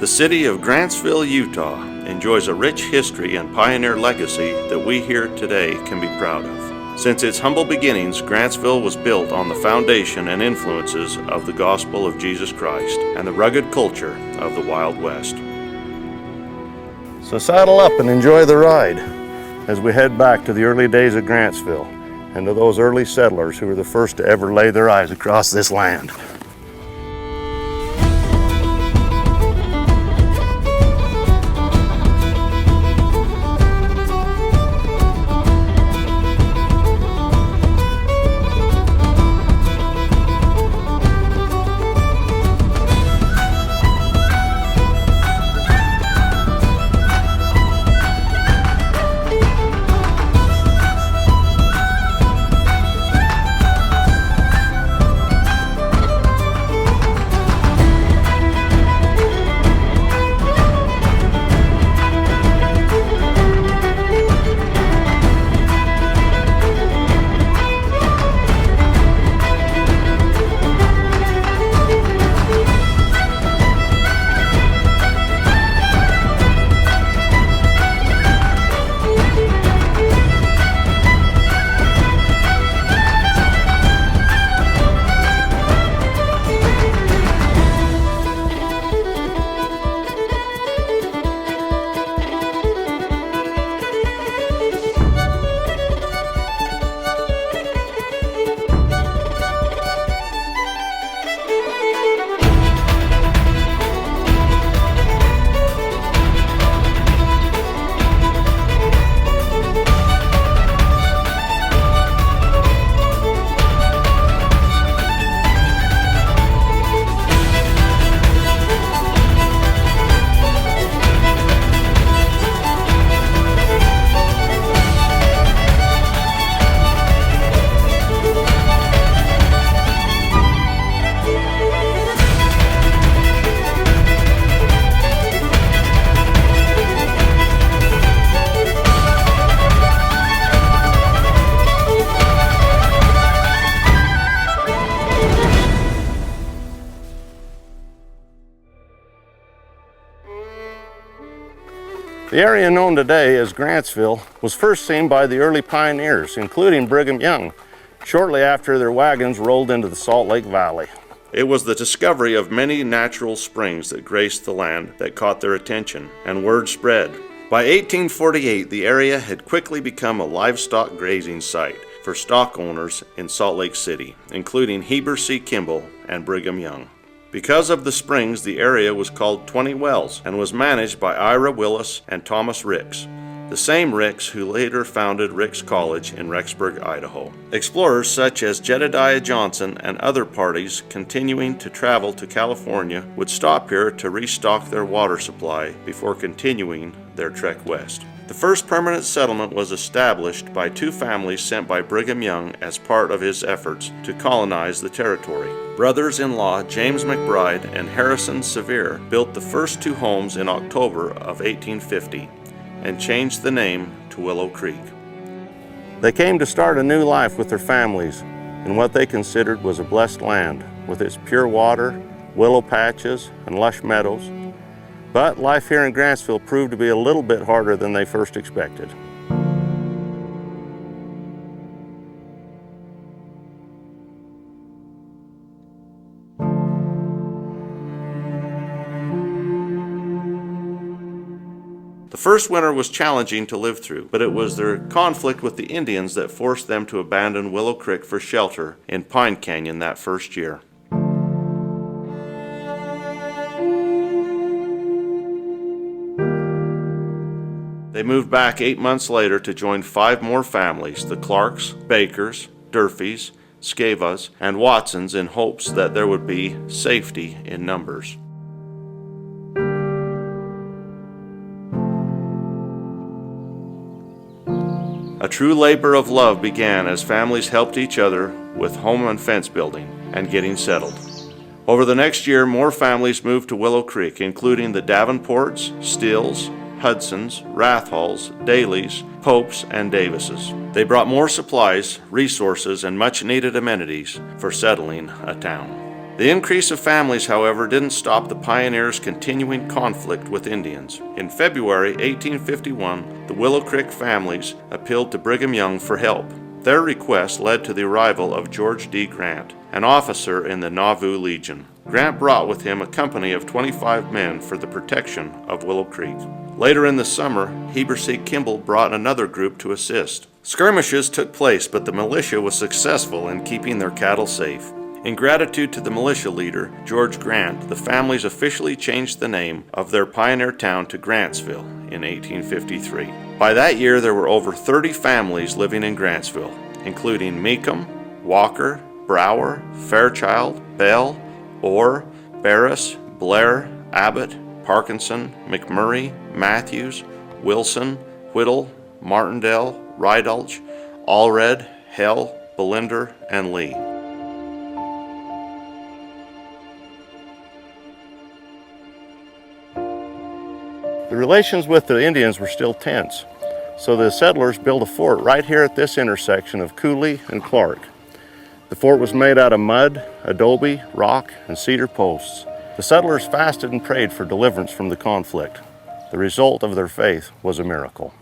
The city of Grantsville, Utah enjoys a rich history and pioneer legacy that we here today can be proud of. Since its humble beginnings, Grantsville was built on the foundation and influences of the gospel of Jesus Christ and the rugged culture of the Wild West. So saddle up and enjoy the ride as we head back to the early days of Grantsville and to those early settlers who were the first to ever lay their eyes across this land. The area known today as Grantsville was first seen by the early pioneers, including Brigham Young, shortly after their wagons rolled into the Salt Lake Valley. It was the discovery of many natural springs that graced the land that caught their attention, and word spread. By 1848, the area had quickly become a livestock grazing site for stock owners in Salt Lake City, including Heber C. Kimball and Brigham Young. Because of the springs, the area was called 20 Wells and was managed by Ira Willis and Thomas Ricks, the same Ricks who later founded Ricks College in Rexburg, Idaho. Explorers such as Jedediah Johnson and other parties continuing to travel to California would stop here to restock their water supply before continuing their trek west. The first permanent settlement was established by two families sent by Brigham Young as part of his efforts to colonize the territory. Brothers-in-law James McBride and Harrison Sevier built the first two homes in October of 1850 and changed the name to Willow Creek. They came to start a new life with their families in what they considered was a blessed land with its pure water, willow patches, and lush meadows. But life here in Grantsville proved to be a little bit harder than they first expected. The first winter was challenging to live through, but it was their conflict with the Indians that forced them to abandon Willow Creek for shelter in Pine Canyon that first year. They moved back 8 months later to join 5 more families, the Clarks, Bakers, Durfees, Scavas, and Watsons, in hopes that there would be safety in numbers. A true labor of love began as families helped each other with home and fence building and getting settled. Over the next year, more families moved to Willow Creek, including the Davenports, Stills, Hudsons, Rathalls, Dailies, Popes, and Davises. They brought more supplies, resources, and much-needed amenities for settling a town. The increase of families, however, didn't stop the pioneers' continuing conflict with Indians. In February 1851, the Willow Creek families appealed to Brigham Young for help. Their request led to the arrival of George D. Grant, an officer in the Nauvoo Legion. Grant brought with him a company of 25 men for the protection of Willow Creek. Later in the summer, Heber C. Kimball brought another group to assist. Skirmishes took place, but the militia was successful in keeping their cattle safe. In gratitude to the militia leader, George Grant, the families officially changed the name of their pioneer town to Grantsville in 1853. By that year, there were over 30 families living in Grantsville, including Meekum, Walker, Brower, Fairchild, Bell, Orr, Barris, Blair, Abbott, Parkinson, McMurray, Matthews, Wilson, Whittle, Martindale, Rydalch, Allred, Hell, Belinder, and Lee. The relations with the Indians were still tense, so the settlers built a fort right here at this intersection of Cooley and Clark. The fort was made out of mud, adobe, rock, and cedar posts. The settlers fasted and prayed for deliverance from the conflict. The result of their faith was a miracle.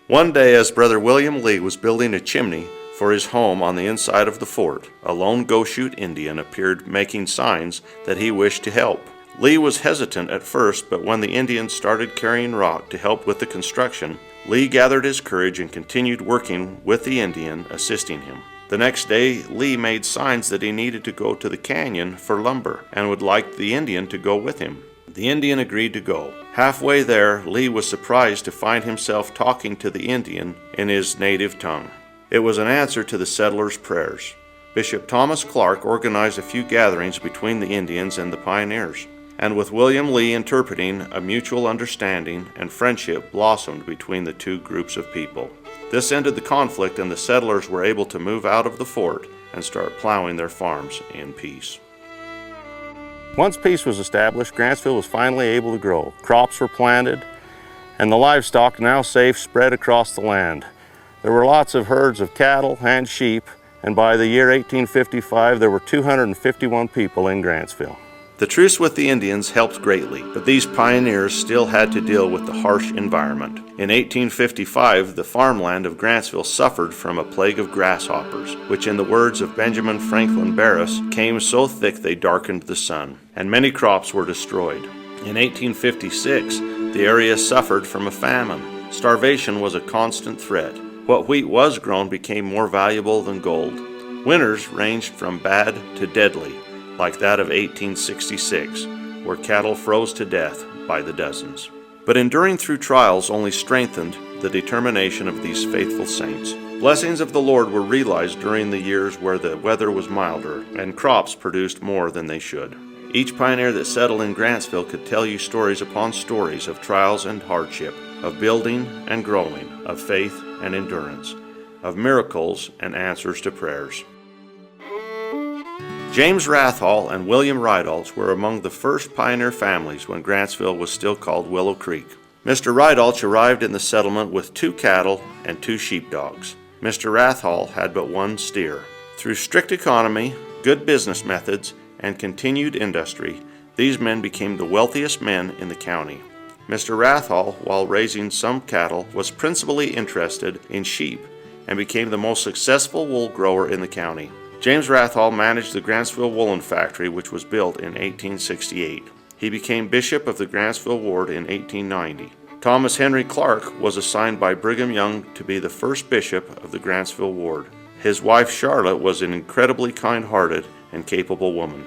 One day, as Brother William Lee was building a chimney for his home on the inside of the fort, a lone Goshute Indian appeared making signs that he wished to help. Lee was hesitant at first, but when the Indians started carrying rock to help with the construction, Lee gathered his courage and continued working with the Indian, assisting him. The next day, Lee made signs that he needed to go to the canyon for lumber and would like the Indian to go with him. The Indian agreed to go. Halfway there, Lee was surprised to find himself talking to the Indian in his native tongue. It was an answer to the settlers' prayers. Bishop Thomas Clark organized a few gatherings between the Indians and the pioneers, and with William Lee interpreting, a mutual understanding and friendship blossomed between the two groups of people. This ended the conflict, and the settlers were able to move out of the fort and start plowing their farms in peace. Once peace was established, Grantsville was finally able to grow. Crops were planted, and the livestock, now safe, spread across the land. There were lots of herds of cattle and sheep, and by the year 1855, there were 251 people in Grantsville. The truce with the Indians helped greatly, but these pioneers still had to deal with the harsh environment. In 1855, the farmland of Grantsville suffered from a plague of grasshoppers, which in the words of Benjamin Franklin Barris, came so thick they darkened the sun, and many crops were destroyed. In 1856, the area suffered from a famine. Starvation was a constant threat. What wheat was grown became more valuable than gold. Winters ranged from bad to deadly, like that of 1866, where cattle froze to death by the dozens. But enduring through trials only strengthened the determination of these faithful saints. Blessings of the Lord were realized during the years where the weather was milder and crops produced more than they should. Each pioneer that settled in Grantsville could tell you stories upon stories of trials and hardship, of building and growing, of faith and endurance, of miracles and answers to prayers. James Rathall and William Rydalch were among the first pioneer families when Grantsville was still called Willow Creek. Mr. Rydalch arrived in the settlement with 2 cattle and 2 sheepdogs. Mr. Rathall had but 1 steer. Through strict economy, good business methods, and continued industry, these men became the wealthiest men in the county. Mr. Rathall, while raising some cattle, was principally interested in sheep and became the most successful wool grower in the county. James Rathall managed the Grantsville Woolen Factory, which was built in 1868. He became bishop of the Grantsville Ward in 1890. Thomas Henry Clark was assigned by Brigham Young to be the first bishop of the Grantsville Ward. His wife Charlotte was an incredibly kind-hearted and capable woman.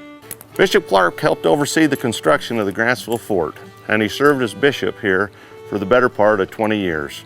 Bishop Clark helped oversee the construction of the Grantsville Fort, and he served as bishop here for the better part of 20 years.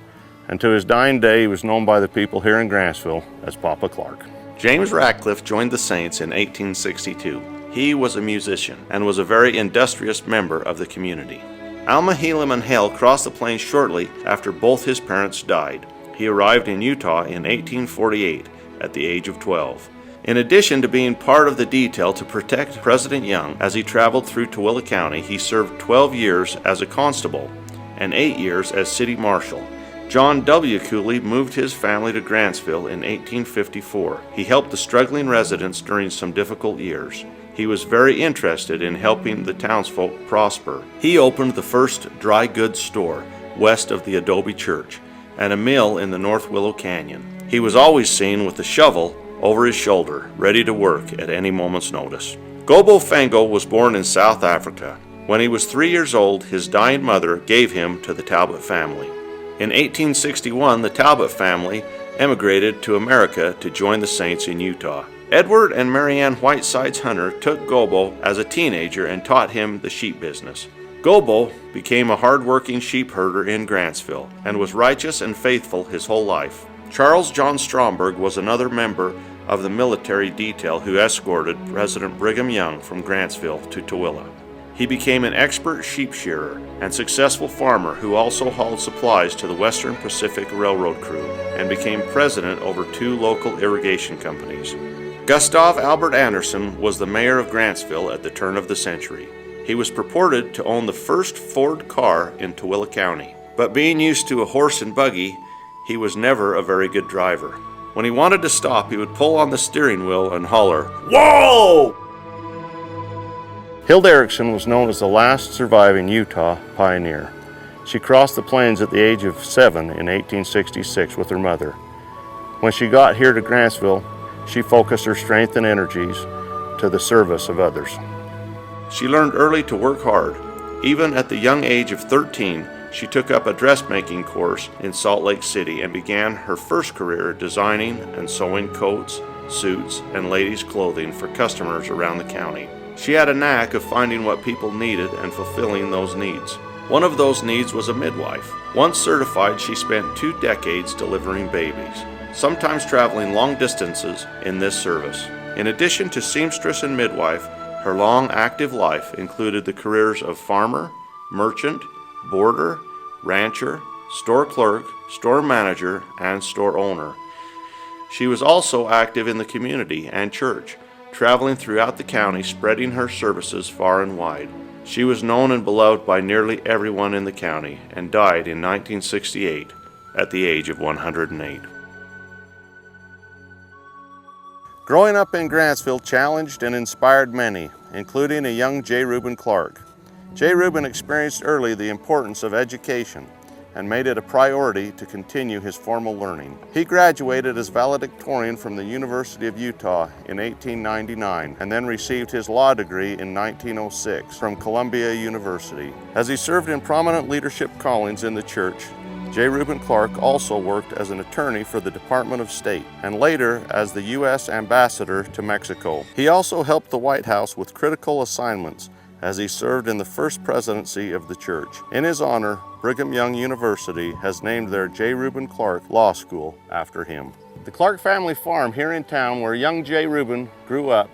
And to his dying day, he was known by the people here in Grantsville as Papa Clark. James Ratcliffe joined the Saints in 1862. He was a musician and was a very industrious member of the community. Alma Helam and Hale crossed the plains shortly after both his parents died. He arrived in Utah in 1848 at the age of 12. In addition to being part of the detail to protect President Young as he traveled through Tooele County, he served 12 years as a constable and 8 years as city marshal, John W. Cooley moved his family to Grantsville in 1854. He helped the struggling residents during some difficult years. He was very interested in helping the townsfolk prosper. He opened the first dry goods store west of the Adobe Church and a mill in the North Willow Canyon. He was always seen with a shovel over his shoulder, ready to work at any moment's notice. Gobo Fango was born in South Africa. When he was 3 years old, his dying mother gave him to the Talbot family. In 1861, the Talbot family emigrated to America to join the Saints in Utah. Edward and Marianne Whitesides Hunter took Gobo as a teenager and taught him the sheep business. Gobo became a hard-working sheep herder in Grantsville and was righteous and faithful his whole life. Charles John Stromberg was another member of the military detail who escorted President Brigham Young from Grantsville to Tooele. He became an expert sheep shearer and successful farmer who also hauled supplies to the Western Pacific Railroad crew and became president over 2 local irrigation companies. Gustav Albert Anderson was the mayor of Grantsville at the turn of the century. He was purported to own the first Ford car in Tooele County, but being used to a horse and buggy, he was never a very good driver. When he wanted to stop, he would pull on the steering wheel and holler, "Whoa!" Didericksen was known as the last surviving Utah pioneer. She crossed the plains at the age of 7 in 1866 with her mother. When she got here to Grantsville, she focused her strength and energies to the service of others. She learned early to work hard. Even at the young age of 13, she took up a dressmaking course in Salt Lake City and began her first career designing and sewing coats, suits, and ladies' clothing for customers around the county. She had a knack of finding what people needed and fulfilling those needs. One of those needs was a midwife. Once certified, she spent 2 decades delivering babies, sometimes traveling long distances in this service. In addition to seamstress and midwife, her long active life included the careers of farmer, merchant, boarder, rancher, store clerk, store manager, and store owner. She was also active in the community and church, traveling throughout the county, spreading her services far and wide. She was known and beloved by nearly everyone in the county and died in 1968 at the age of 108. Growing up in Grantsville challenged and inspired many, including a young J. Reuben Clark. J. Reuben experienced early the importance of education and made it a priority to continue his formal learning. He graduated as valedictorian from the University of Utah in 1899 and then received his law degree in 1906 from Columbia University. As he served in prominent leadership callings in the church, J. Reuben Clark also worked as an attorney for the Department of State and later as the U.S. Ambassador to Mexico. He also helped the White House with critical assignments as he served in the first presidency of the church. In his honor, Brigham Young University has named their J. Reuben Clark Law School after him. The Clark family farm here in town where young J. Reuben grew up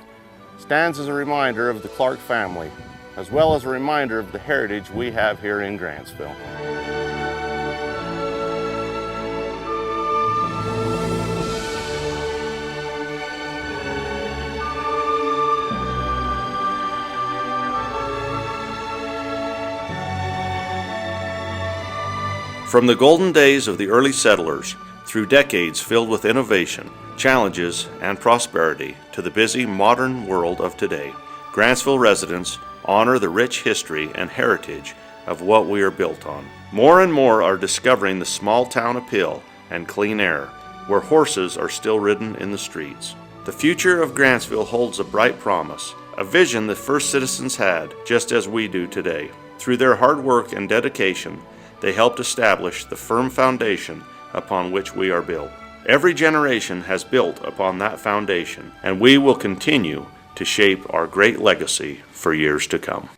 stands as a reminder of the Clark family, as well as a reminder of the heritage we have here in Grantsville. From the golden days of the early settlers, through decades filled with innovation, challenges, and prosperity, to the busy modern world of today, Grantsville residents honor the rich history and heritage of what we are built on. More and more are discovering the small town appeal and clean air, where horses are still ridden in the streets. The future of Grantsville holds a bright promise, a vision the first citizens had, just as we do today. Through their hard work and dedication, they helped establish the firm foundation upon which we are built. Every generation has built upon that foundation, and we will continue to shape our great legacy for years to come.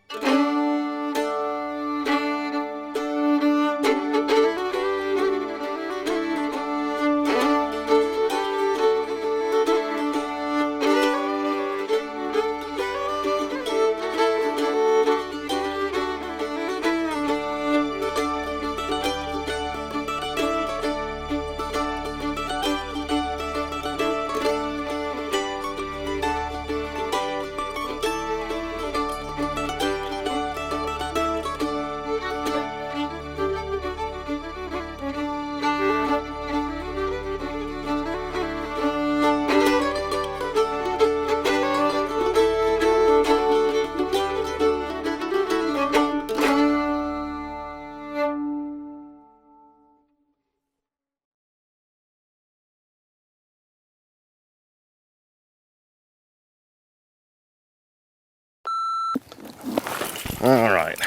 All right.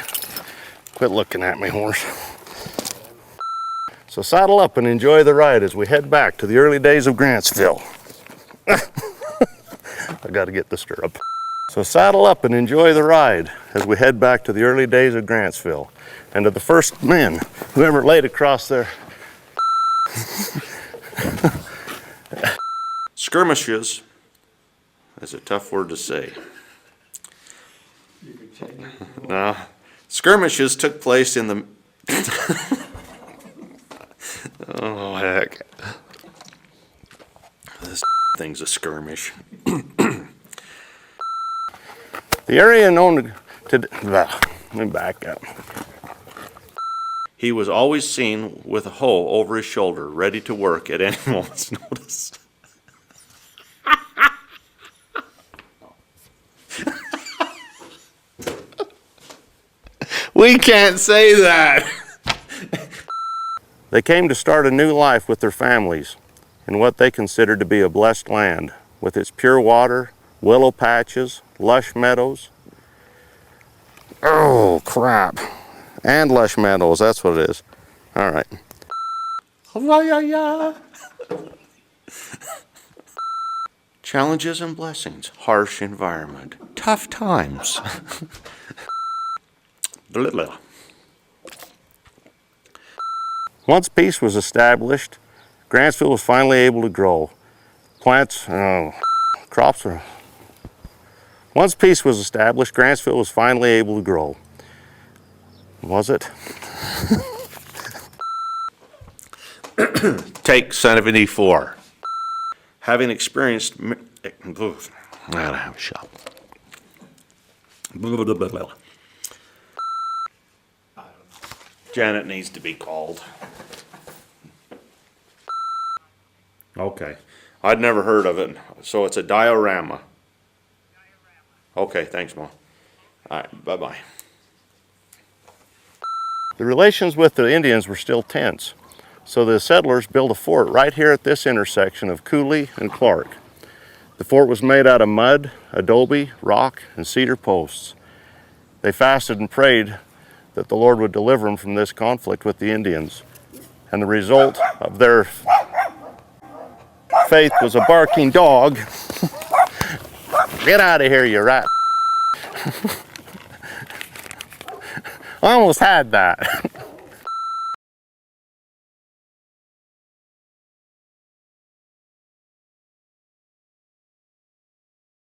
Quit looking at me, horse. So saddle up and enjoy the ride as we head back to the early days of Grantsville. I gotta get the stirrup. So saddle up and enjoy the ride as we head back to the early days of Grantsville and to the first men who ever laid across their skirmishes. That's a tough word to say. No. Skirmishes took place in the oh heck. This thing's a skirmish. The area known to let me back up. He was always seen with a hoe over his shoulder, ready to work at any moment's notice. We can't say that. They came to start a new life with their families in what they considered to be a blessed land, with its pure water, willow patches, lush meadows. Oh, crap. And lush meadows, that's what it is. All right. Challenges and blessings, harsh environment, tough times. Once peace was established, Grantsville was finally able to grow. Crops were... Once peace was established, Grantsville was finally able to grow. Was it? Take 74. Having experienced... I gotta have a shot. Janet needs to be called. Okay. I'd never heard of it. So it's a diorama. Okay, thanks, Mom. All right, bye-bye. The relations with the Indians were still tense, so the settlers built a fort right here at this intersection of Cooley and Clark. The fort was made out of mud, adobe, rock, and cedar posts. They fasted and prayed that the Lord would deliver them from this conflict with the Indians. And the result of their faith was a barking dog. Get out of here, you rat. I almost had that.